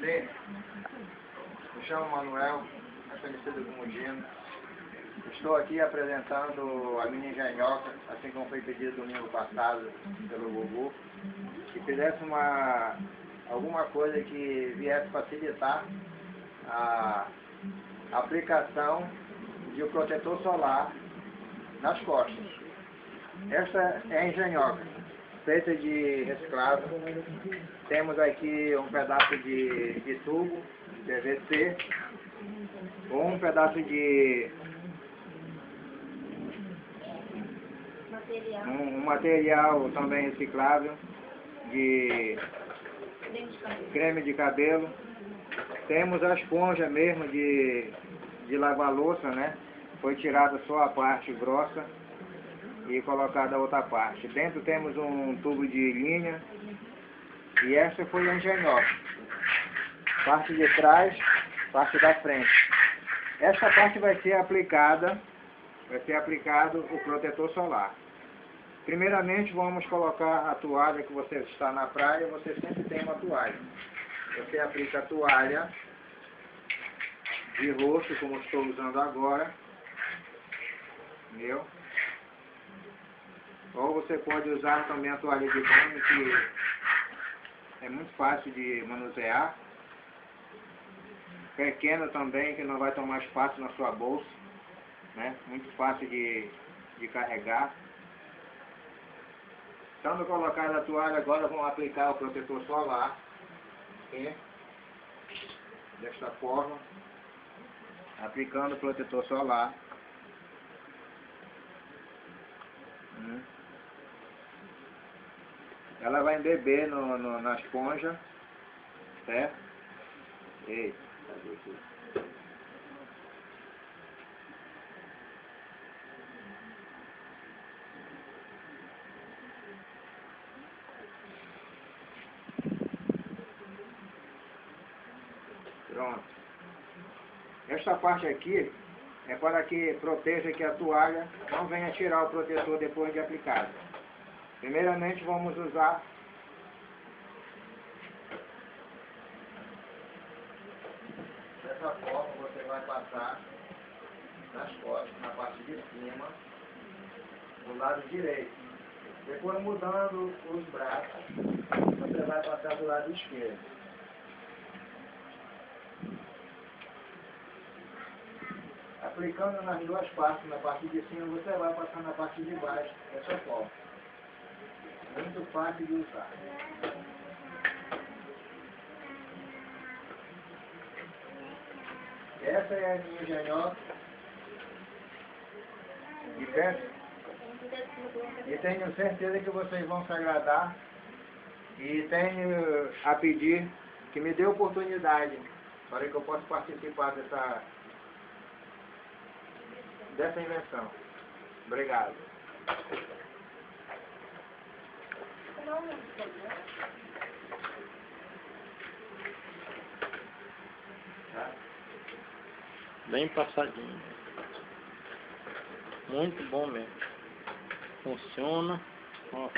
prazer, me chamo Manuel, conhecido como Dino. Estou aqui apresentando a minha engenhoca, assim como foi pedido domingo passado pelo Gugu, que fizesse alguma coisa que viesse facilitar a aplicação de um protetor solar nas costas. Esta é a engenhoca, feita de reciclado. Temos aqui um pedaço de tubo PVC, um pedaço de um material também reciclável de creme de cabelo. Temos a esponja mesmo de lavar louça, né? Foi tirada só a parte grossa e colocada a outra parte. Dentro temos um tubo de linha e esta foi a engenhoca. Parte de trás, parte da frente. Esta parte vai ser aplicado o protetor solar. Primeiramente vamos colocar a toalha que você está na praia, você sempre tem uma toalha. Você aplica a toalha de rosto, como estou usando agora, entendeu? Ou você pode usar também a toalha de banho, que é muito fácil de manusear. Pequena também, que não vai tomar espaço na sua bolsa, né? Muito fácil de carregar. Estando colocada a toalha, agora vamos aplicar o protetor solar. Aqui, desta forma, aplicando o protetor solar. Ela vai embeber na esponja, certo? Eita, cadê aqui? Pronto. Esta parte aqui é para que proteja que a toalha não venha tirar o protetor depois de aplicado. Primeiramente vamos usar dessa forma. Você vai passar nas costas, na parte de cima, do lado direito. Depois, mudando os braços, você vai passar do lado esquerdo. Aplicando nas duas partes, na parte de cima, você vai passar na parte de baixo, dessa forma. Muito fácil de usar. Essa é a minha engenhoca. E tenho certeza que vocês vão se agradar. E tenho a pedir que me dê oportunidade para que eu possa participar dessa invenção. Obrigado. Bem passadinho. Muito bom mesmo. Funciona. Ó.